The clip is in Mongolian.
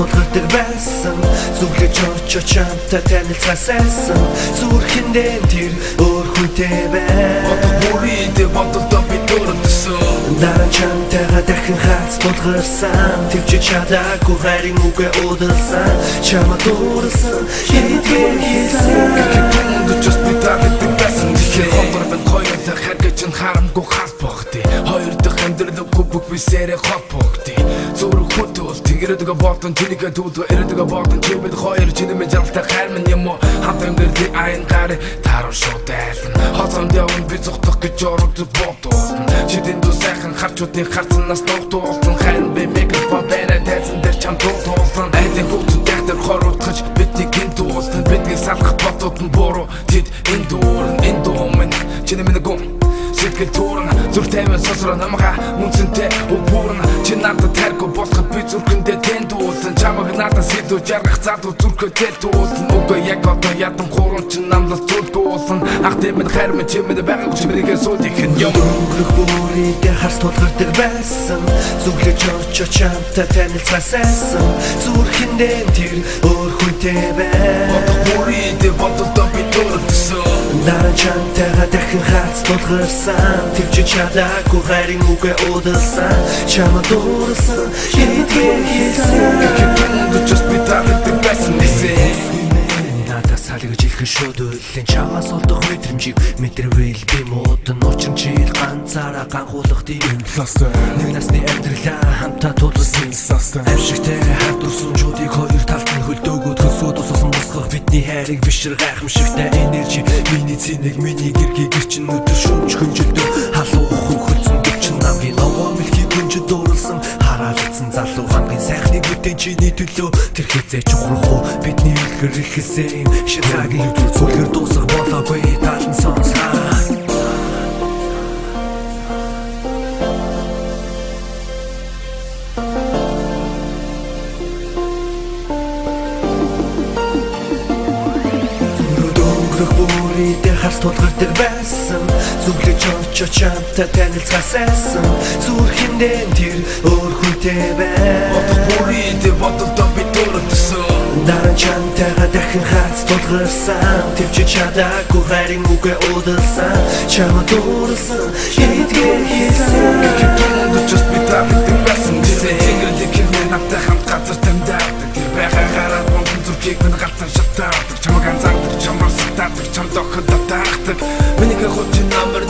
тулгардаг байсан зүглэж очиж чамтай танилцаасан зүрхэндээ тэр өөр хүнтэй байна одоо бүрийдээ бодолдоо би дөрөвсөн дараа чамтайгаа дахин хац тулгарсан тэгж чадаагүй хайрын үгээ удалсан чамаа дуурсан хитгээр хийсэн just би таадаг байсан тийм хомбар бэн хоёртой харгаж н харамгүй хас богдээ хоёр дахь амьдрал бүгд бисэрэ хот богдээ зүрх хөтөл тэгрэдэг болтон чинийгээ төвдө эрэдэг болтон чи бид хоёр чиний жаргалтай хайр минь юм уу хамт амьдрэх айн гари таруу шууд айлна хоцонд явна би зүхтөх гэж орогдож бодсон чидэн дүү сайхан харчуудын харцнаас тогтуулсан хайр би микрофон бэнэ тайзан дээр чам туулсан айдын хүүхдүүд ягтар хоруулах бидний гинт уулсан бидний салах бодод нь буруу тэд энэ дүүрэн чиний минь гоо сэтгэл туурна зүрх тайван сосроо намгаа үнцэнтэй өвөрн чи надад таргүй болоход би зүрхэндээ тэнд дуулсан чамаг надад сэдв жаргах залуу зүрхөө тэлтүүлсэн үгүй яг одоо ядан гурван чи намлал зүрхгүүлсэн ах тэмэд хайр минь чимэд байгаагүй чимэдгээ суулдик юм өнгөрөх бүрийдээ харс тулгардаг байсан зүглэж очиж чамтай танилцаасан зүрхэндээ тэр өөр хүнтэй байна одоо бүрийдээ бодолдоо би дөрөвсөн дараа чамтайгаа дахин хац тулгарсан тэгж чадаагүй хайрын үгээ удалсан чамаа дуурсан хитгээр хийсэн just би таадаг байсан надад салгаж их шууд үлэн чамаас олдох мэдрэмжийг мэдэрвэл би муудан учир чи ганцаараа ганхуулах тийм нэг насны амьдралаа хамтаа тулсан авшигтай хавдрсан чуудыг хоёр талд нь хөлдөөгөө төсөө туссан босгох бидний хайрыг бишэр гайхамшигтай энержи миний цэнийг миний гэргийг гэрчин өдөр шүнж хөнжилдөө халуун хөлцөн гэрчин намгийн овоо мэлхий гүнжид дууралсан хараалцсан залуу хамгийн сайхныг бүтэн чиний төлөө тэр хэзээ чухрахгүй бидний үлгэр ихсэн шидагийн өдөр зүлгэр дуусах болоогүй таалан сонсраа бүрийдээ харс тулгардаг байсан зүглэж очиж чамтай танилцаасан зүрхэндээ тэр өөр хүнтэй байна одоо бүрийдээ бодолдоо би дөрөвсөн дараа чамтайгаа дахин хац тулгарсан тэгж чадаагүй хайрын үгээ удалсан чамаа дуурсан хитгээр хийсэн just би таадаг байсан тэнгэрдэг хэрнээ надтай хамт газар тамдаадаг тэр байхаа гараад бонгон зүрхийг минь галтан шатаадаг чамаг анзаардаг чамаар сатаадаг чам доход татаадаг миний хот чи намар